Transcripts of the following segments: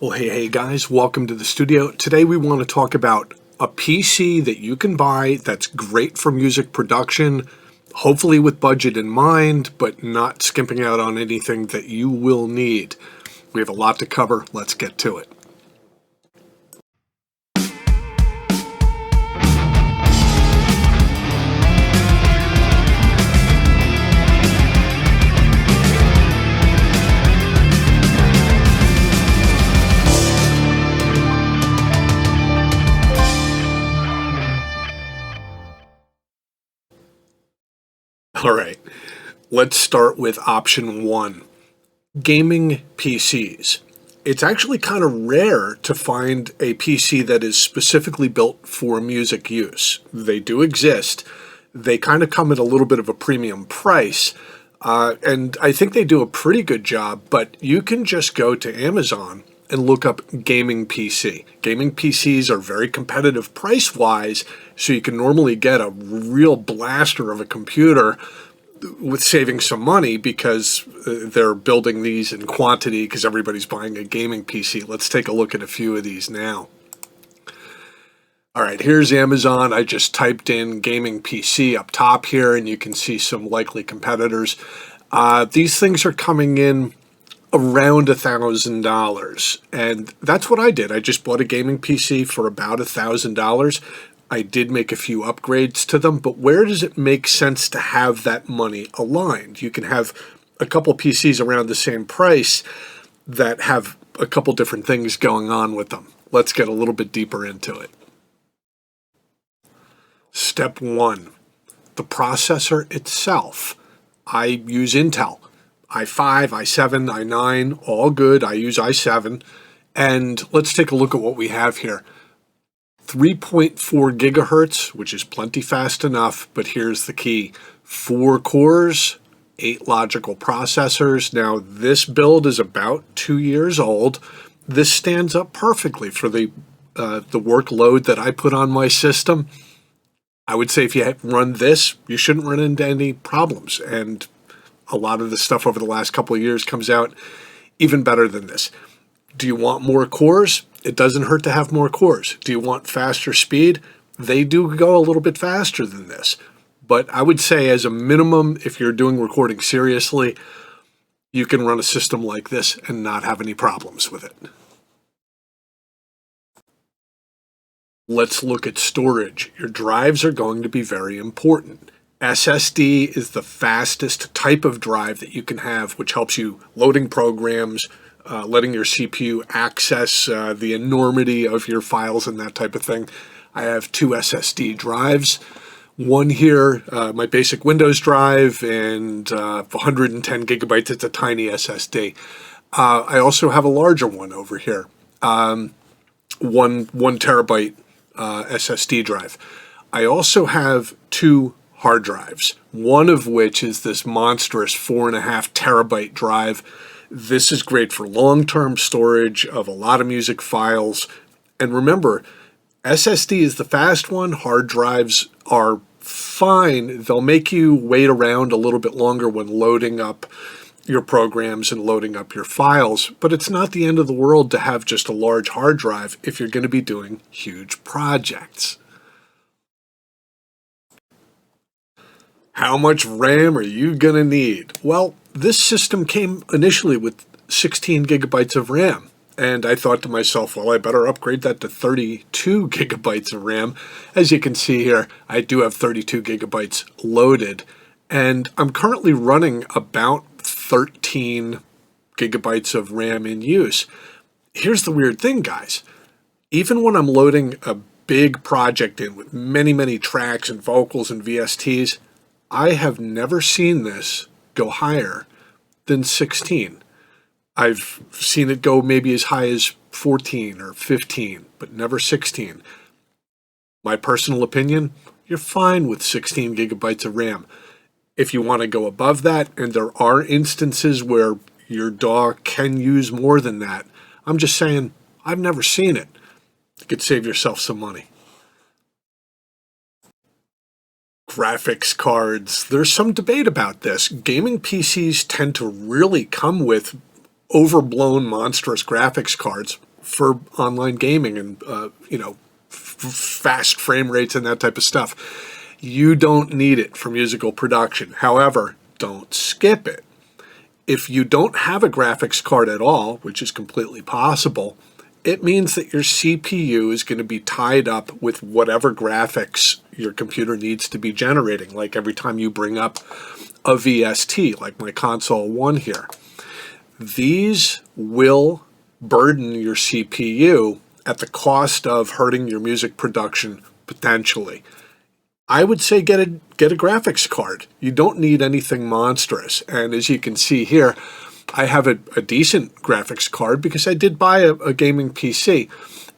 Well, hey guys, welcome to the studio. Today we want to talk about a PC that you can buy that's great for music production, hopefully with budget in mind, but not skimping out on anything that you will need. We have a lot to cover. Let's get to it. All right, let's start with option one, gaming PCs. It's actually kind of rare to find a PC that is specifically built for music use. They do exist. They kind of come at a little bit of a premium price, and I think they do a pretty good job, but you can just go to Amazon and look up gaming PC. Gaming PCs are very competitive price-wise, so you can normally get a real blaster of a computer with saving some money because they're building these in quantity because everybody's buying a gaming PC. Let's take a look at a few of these now. All right, here's Amazon. I just typed in gaming PC up top here, and you can see some likely competitors. These things are coming in around $1,000, and that's what I did. I just bought a gaming PC for about $1,000. I did make a few upgrades to them, but where does it make sense to have that money aligned? You can have a couple PCs around the same price that have a couple different things going on with them. Let's get a little bit deeper into it. Step one, the processor itself. I use Intel. i5, i7, i9, all good. I use i7. And let's take a look at what we have here. 3.4 gigahertz, which is plenty fast enough, but here's the key. 4 cores, 8 logical processors. Now, this build is about 2 years old. This stands up perfectly for the workload that I put on my system. I would say if you run this, you shouldn't run into any problems. And a lot of the stuff over the last couple of years comes out even better than this. Do you want more cores? It doesn't hurt to have more cores. Do you want faster speed? They do go a little bit faster than this. But I would say as a minimum, if you're doing recording seriously, you can run a system like this and not have any problems with it. Let's look at storage. Your drives are going to be very important. SSD is the fastest type of drive that you can have, which helps you loading programs, letting your CPU access the enormity of your files and that type of thing. I have 2 SSD drives. One here, my basic Windows drive, and 110 gigabytes. It's a tiny SSD. I also have a larger one over here, 1 terabyte SSD drive. I also have 2 hard drives, one of which is this monstrous 4.5 terabyte drive. This is great for long-term storage of a lot of music files. And remember, SSD is the fast one. Hard drives are fine. They'll make you wait around a little bit longer when loading up your programs and loading up your files, but it's not the end of the world to have just a large hard drive if you're going to be doing huge projects. How much RAM are you going to need? Well, this system came initially with 16 gigabytes of RAM, and I thought to myself, well, I better upgrade that to 32 gigabytes of RAM. As you can see here, I do have 32 gigabytes loaded, and I'm currently running about 13 gigabytes of RAM in use. Here's the weird thing, guys. Even when I'm loading a big project in with many, many tracks and vocals and VSTs, I have never seen this go higher than 16. I've seen it go maybe as high as 14 or 15, but never 16. My personal opinion, you're fine with 16 gigabytes of RAM. If you want to go above that, and there are instances where your DAW can use more than that, I'm just saying, I've never seen it. You could save yourself some money. Graphics cards. There's some debate about this. Gaming PCs tend to really come with overblown monstrous graphics cards, for online gaming and, fast frame rates and that type of stuff. You don't need it for musical production. However, don't skip it. If you don't have a graphics card at all, which is completely possible, it means that your CPU is going to be tied up with whatever graphics your computer needs to be generating. Like every time you bring up a VST, like my Console 1 here, these will burden your CPU at the cost of hurting your music production potentially. I would say get a graphics card. You don't need anything monstrous. And as you can see here, I have a decent graphics card because I did buy a gaming PC.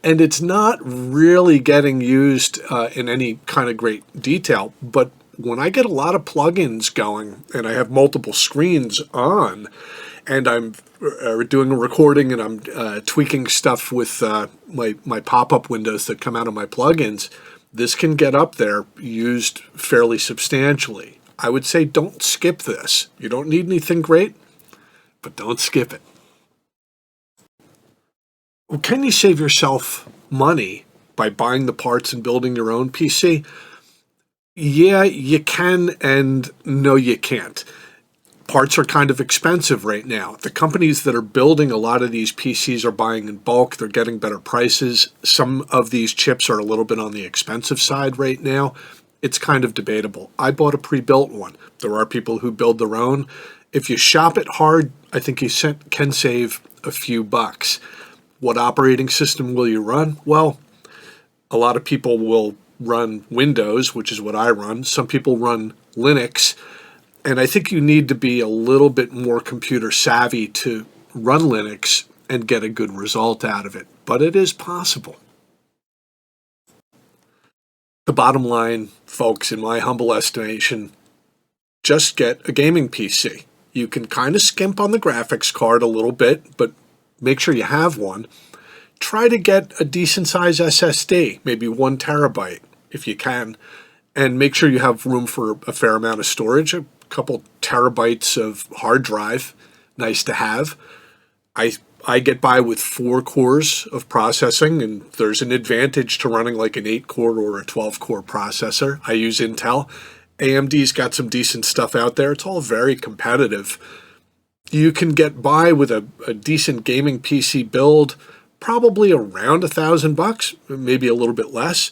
And it's not really getting used in any kind of great detail. But when I get a lot of plugins going and I have multiple screens on and I'm doing a recording and I'm tweaking stuff with my pop-up windows that come out of my plugins, this can get up there used fairly substantially. I would say don't skip this. You don't need anything great, but don't skip it. Well, can you save yourself money by buying the parts and building your own PC? Yeah, you can, and no, you can't. Parts are kind of expensive right now. The companies that are building a lot of these PCs are buying in bulk. They're getting better prices. Some of these chips are a little bit on the expensive side right now. It's kind of debatable. I bought a pre-built one. There are people who build their own. If you shop it hard, I think you can save a few bucks. What operating system will you run? Well, a lot of people will run Windows, which is what I run. Some people run Linux. And I think you need to be a little bit more computer savvy to run Linux and get a good result out of it. But it is possible. The bottom line, folks, in my humble estimation, just get a gaming PC. You can kind of skimp on the graphics card a little bit, but make sure you have one. Try to get a decent size SSD, maybe 1 terabyte if you can, and make sure you have room for a fair amount of storage. A couple terabytes of hard drive, nice to have. I get by with 4 cores of processing, and there's an advantage to running like an 8-core or a 12-core processor. I use Intel. AMD's got some decent stuff out there. It's all very competitive. You can get by with a decent gaming PC build, probably around $1,000, maybe a little bit less.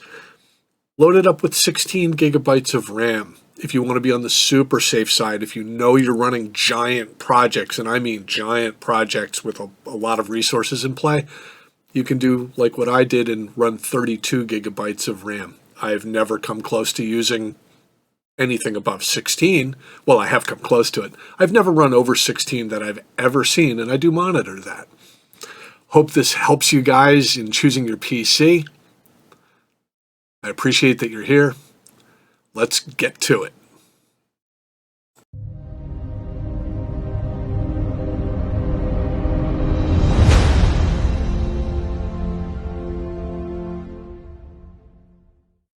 Load it up with 16 gigabytes of RAM. If you want to be on the super safe side, if you know you're running giant projects, and I mean giant projects with a lot of resources in play, you can do like what I did and run 32 gigabytes of RAM. I've never come close to using anything above 16. Well, I have come close to it. I've never run over 16 that I've ever seen, and I do monitor that. Hope this helps you guys in choosing your PC. I appreciate that you're here. Let's get to it.